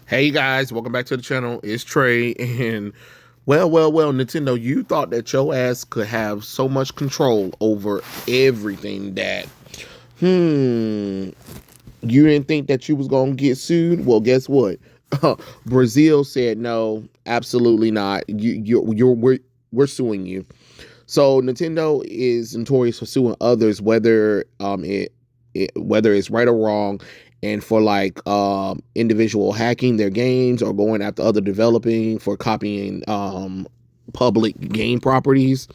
Hey guys, welcome back to the channel. It's Trey, and Nintendo, you thought that your ass could have so much control over everything that you didn't think that you was gonna get sued. Well, guess what? Brazil said no, absolutely not. We're suing you. So Nintendo is notorious for suing others, whether it's right or wrong, and for like individual hacking their games or going after other developing for copying public game properties.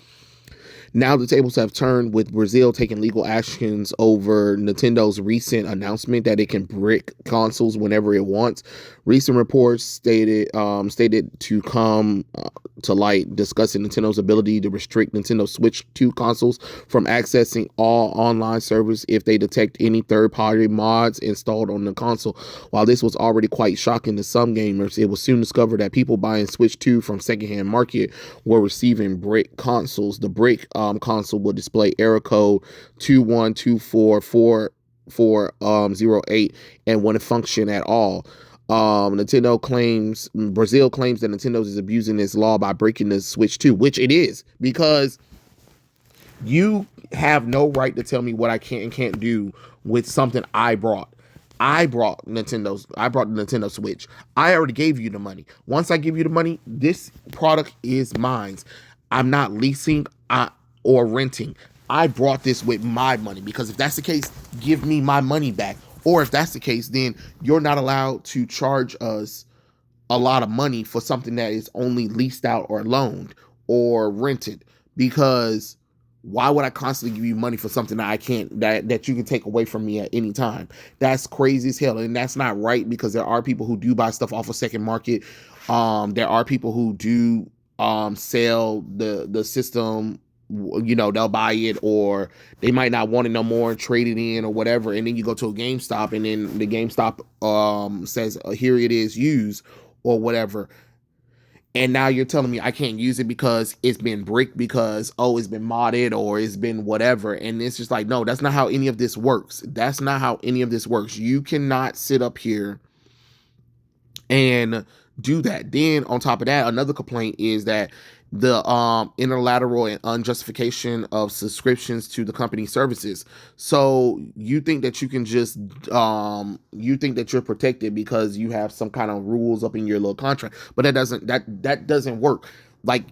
Now the tables have turned with Brazil taking legal actions over Nintendo's recent announcement that it can brick consoles whenever it wants. Recent reports stated to come to light discussing Nintendo's ability to restrict Nintendo Switch 2 consoles from accessing all online servers if they detect any third-party mods installed on the console. While this was already quite shocking to some gamers, it was soon discovered that people buying Switch 2 from secondhand market were receiving brick consoles. The brick console will display error code 2124408 and wouldn't function at all. Brazil claims that Nintendo is abusing this law by breaking the Switch 2, which it is, because you have no right to tell me what I can and can't do with something I brought. I brought the Nintendo Switch. I already gave you the money. Once I give you the money, this product is mine. I'm not leasing or renting. I brought this with my money, because if that's the case, give me my money back. Or if that's the case, then you're not allowed to charge us a lot of money for something that is only leased out or loaned or rented. Because why would I constantly give you money for something that I can't that you can take away from me at any time? That's crazy as hell, and that's not right, because there are people who do buy stuff off of second market. There are people who do sell the system. You know, they'll buy it, or they might not want it no more and trade it in or whatever, and then you go to a GameStop and then the GameStop says here it is used or whatever, and now you're telling me I can't use it because it's been bricked, because it's been modded or it's been whatever. And it's just like, no, that's not how any of this works. That's not how any of this works. You cannot sit up here and do that. Then on top of that, another complaint is that the unilateral and unjustification of subscriptions to the company services. So you think that you can just you think that you're protected because you have some kind of rules up in your little contract, but that doesn't work. Like,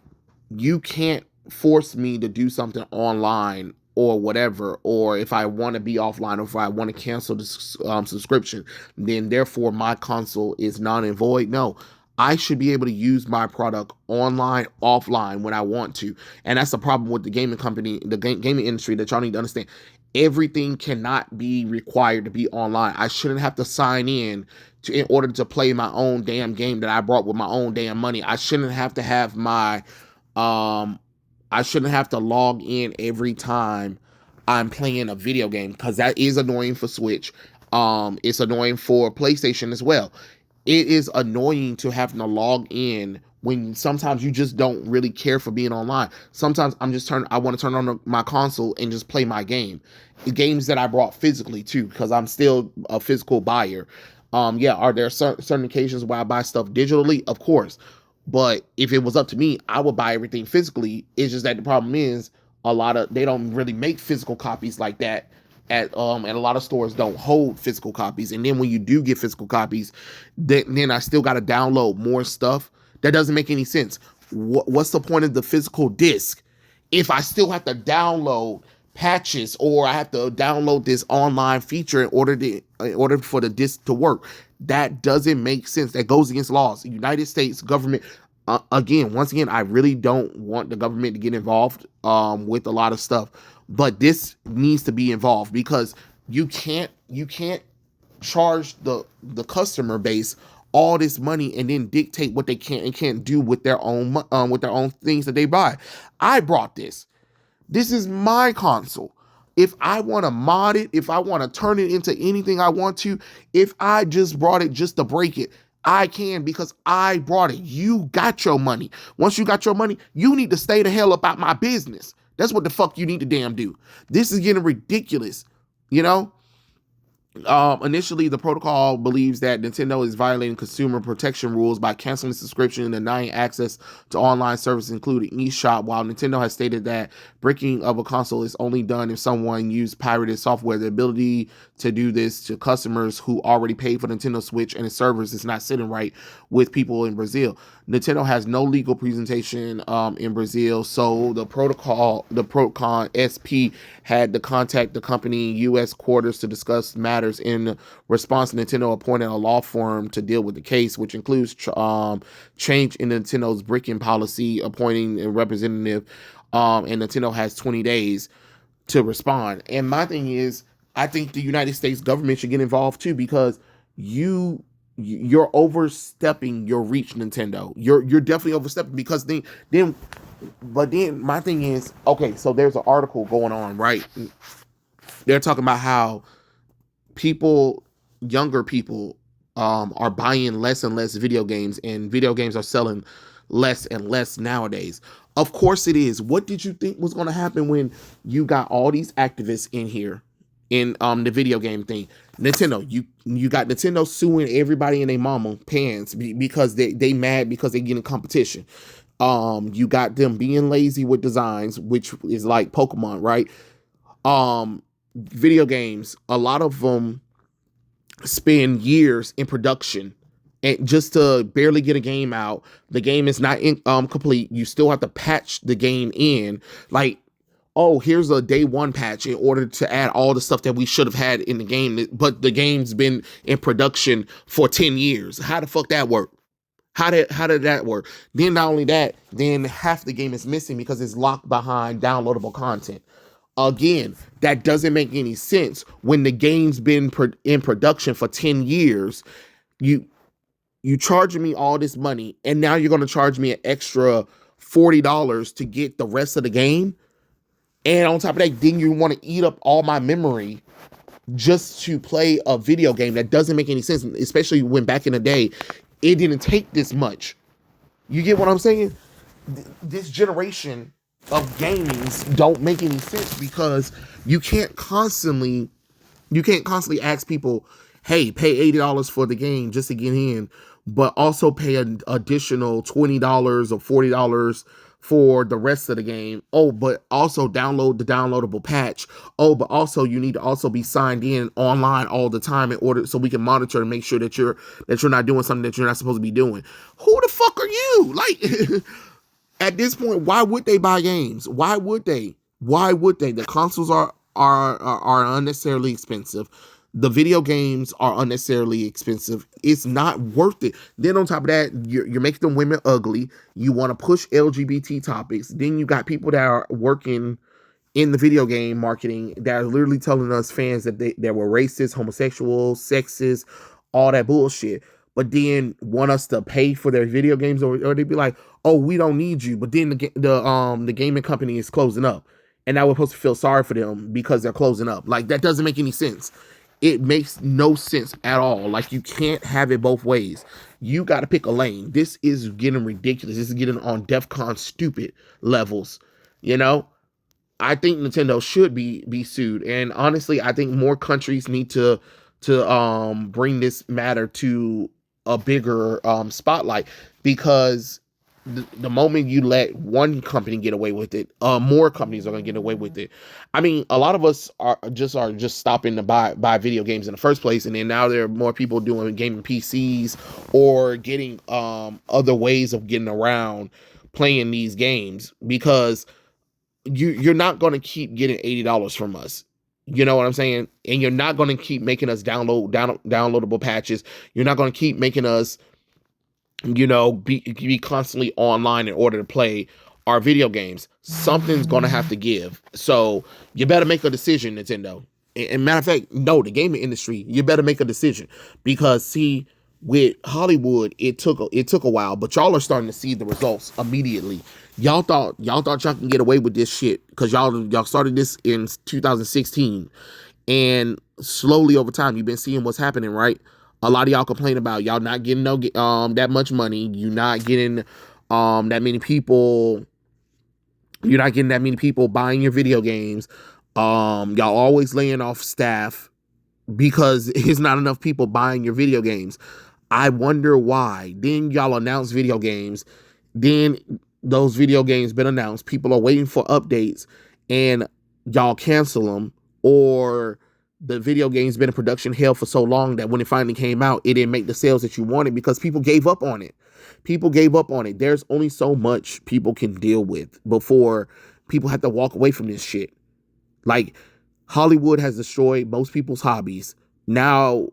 you can't force me to do something online or whatever, or if I want to be offline, or if I want to cancel the subscription, then therefore my console is non and void. No, I should be able to use my product online, offline when I want to. And that's the problem with the gaming company, the gaming industry, that y'all need to understand. Everything cannot be required to be online. I shouldn't have to sign in order to play my own damn game that I brought with my own damn money. I shouldn't have to have my I shouldn't have to log in every time I'm playing a video game, because that is annoying for Switch. It's annoying for PlayStation as well. It is annoying to have to log in when sometimes you just don't really care for being online. Sometimes I want to turn on my console and just play my game. The games that I brought physically too, because I'm still a physical buyer. Yeah, are there certain occasions where I buy stuff digitally? Of course. But if it was up to me, I would buy everything physically. It's just that the problem is they don't really make physical copies like that and a lot of stores don't hold physical copies. And then when you do get physical copies, then I still got to download more stuff. That doesn't make any sense. What's the point of the physical disc if I still have to download patches, or I have to download this online feature in order for the disc to work? That doesn't make sense. That goes against laws. The United States government, once again, I really don't want the government to get involved with a lot of stuff, but this needs to be involved, because you can't charge the customer base all this money and then dictate what they can and can't do with their own things that they buy. I brought this. This is my console. If I want to mod it, if I want to turn it into anything I want to, if I just brought it just to break it, I can, because I brought it. You got your money. Once you got your money, you need to stay the hell up out my business. That's what the fuck you need to damn do. This is getting ridiculous, you know? Initially, the protocol believes that Nintendo is violating consumer protection rules by canceling subscription and denying access to online services, including eShop, while Nintendo has stated that breaking of a console is only done if someone used pirated software. The ability to do this to customers who already paid for Nintendo Switch and its servers is not sitting right with people in Brazil. Nintendo has no legal presentation in Brazil, so the Procon SP had to contact the company U.S. quarters to discuss matters. In response, Nintendo appointed a law firm to deal with the case, which includes change in Nintendo's bricking policy, appointing a representative, and Nintendo has 20 days to respond. And my thing is, I think the United States government should get involved too, because you're overstepping your reach, Nintendo. You're definitely overstepping, because then my thing is, okay, so there's an article going on, right? They're talking about how people, younger people, are buying less and less video games, and video games are selling less and less nowadays. Of course it is. What did you think was going to happen when you got all these activists in here in the video game thing? Nintendo, you got Nintendo suing everybody and their mama pants because they mad because they getting competition. You got them being lazy with designs, which is like Pokemon, right? Video games, a lot of them spend years in production and just to barely get a game out. The game is not complete. You still have to patch the game in. Like, oh, here's a day one patch in order to add all the stuff that we should have had in the game, but the game's been in production for 10 years. How the fuck that work? How did that work? Then not only that, then half the game is missing because it's locked behind downloadable content. Again, that doesn't make any sense when the game's been in production for 10 years. You charging me all this money, and now you're going to charge me an extra $40 to get the rest of the game. And on top of that, then you want to eat up all my memory just to play a video game that doesn't make any sense, especially when back in the day, it didn't take this much. You get what I'm saying? This generation of gamings don't make any sense, because you can't constantly ask people, hey, pay $80 for the game just to get in, but also pay an additional $20 or $40 for the rest of the game. Oh, but also download the downloadable patch. Oh, but also you need to also be signed in online all the time in order so we can monitor and make sure that you're not doing something that you're not supposed to be doing. Who the fuck are you? Like, at this point, why would they buy games? Why would they? The consoles are unnecessarily expensive. The video games are unnecessarily expensive. It's not worth it. Then on top of that, you're making them women ugly. You want to push LGBT topics. Then you got people that are working in the video game marketing that are literally telling us fans that they were racist, homosexual, sexist, all that bullshit. But then want us to pay for their video games, or they'd be like, "Oh, we don't need you." But then the gaming company is closing up, and now we're supposed to feel sorry for them because they're closing up. Like, that doesn't make any sense. It makes no sense at all. Like, you can't have it both ways. You got to pick a lane. This is getting ridiculous. This is getting on DEFCON stupid levels. You know, I think Nintendo should be sued, and honestly, I think more countries need to bring this matter to a bigger spotlight, because the moment you let one company get away with it, more companies are going to get away with it. I mean, a lot of us are just stopping to buy video games in the first place, and then now there are more people doing gaming PCs or getting other ways of getting around playing these games, because you're not going to keep getting $80 from us. You know what I'm saying? And you're not going to keep making us downloadable patches. You're not going to keep making us, be constantly online in order to play our video games. Something's going to have to give. So you better make a decision, Nintendo. And matter of fact, no, the gaming industry, you better make a decision, because see, with Hollywood, it took a while, but y'all are starting to see the results immediately. Y'all thought y'all can get away with this shit because y'all started this in 2016, and slowly over time you've been seeing what's happening, right? A lot of y'all complain about y'all not getting that much money. You're not getting that many people. You're not getting that many people buying your video games. Y'all always laying off staff. because it's not enough people buying your video games. I wonder why. Then y'all announce video games. Then those video games been announced. People are waiting for updates, and y'all cancel them, or the video game's been in production hell for so long that when it finally came out, it didn't make the sales that you wanted because people gave up on it. People gave up on it. There's only so much people can deal with before people have to walk away from this shit. Like, Hollywood has destroyed most people's hobbies. Now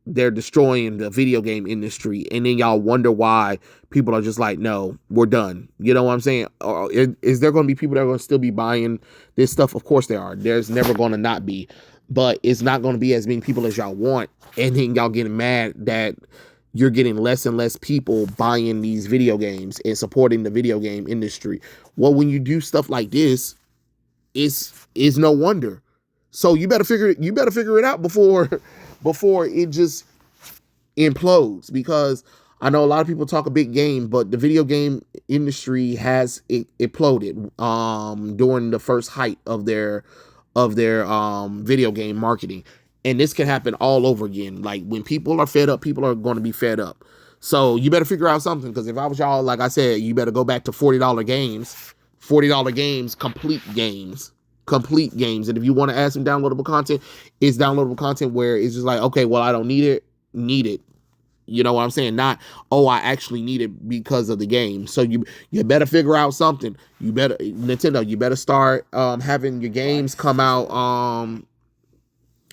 they're destroying the video game industry, and then y'all wonder why people are just like, no, we're done. You know what I'm saying? Or is there going to be people that are going to still be buying this stuff? Of course there are. There's never going to not be, but it's not going to be as many people as y'all want. And then y'all getting mad that you're getting less and less people buying these video games and supporting the video game industry. Well, when you do stuff like this, it's no wonder. So you better figure it out before it just implodes, because I know a lot of people talk a big game, but the video game industry has imploded during the first height of their video game marketing. And this can happen all over again. Like, when people are fed up, people are going to be fed up. So you better figure out something, because if I was y'all, like I said, you better go back to $40 games, complete games. And if you want to add some downloadable content, it's downloadable content where it's just like, okay, well, I don't need it. You know what I'm saying? Not, oh, I actually need it because of the game. So you better figure out something. Nintendo, you better start having your games come out.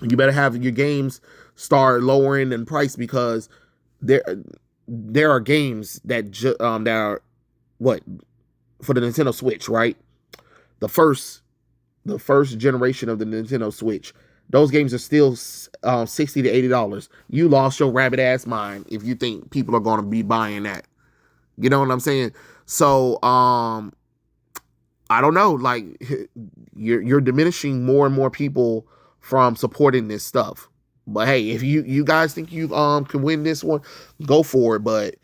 You better have your games start lowering in price, because there are games that are what, for the Nintendo Switch, right? The first generation of the Nintendo Switch, those games are still $60 to $80. You lost your rabbit ass mind if you think people are going to be buying that. You know what I'm saying? So I don't know. Like, you're diminishing more and more people from supporting this stuff. But hey, if you guys think you can win this one, go for it. But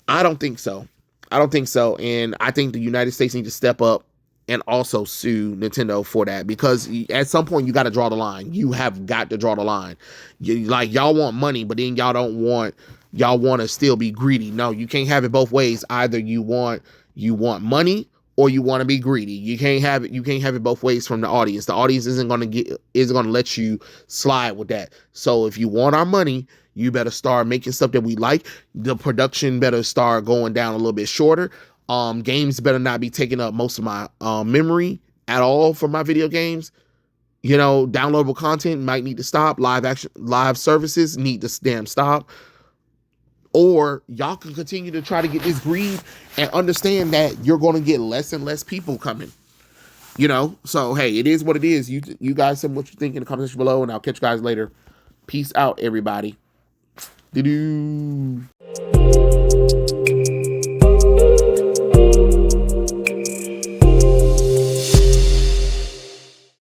I don't think so. And I think the United States needs to step up and also sue Nintendo for that, because at some point you got to draw the line. You have got to draw the line. Y'all want money, but then y'all want to still be greedy. No, you can't have it both ways. Either you want money, or you want to be greedy. You can't have it both ways from the audience. The audience isn't going to let you slide with that. So if you want our money, you better start making stuff that we like. The production better start going down a little bit shorter. Games better not be taking up most of my memory at all for my video games. You know, downloadable content might need to stop. Live services need to damn stop. Or y'all can continue to try to get this greed and understand that you're going to get less and less people coming. You know, so hey, it is what it is. You guys tell me what you think in the comment section below, and I'll catch you guys later. Peace out, everybody. Doo-doo.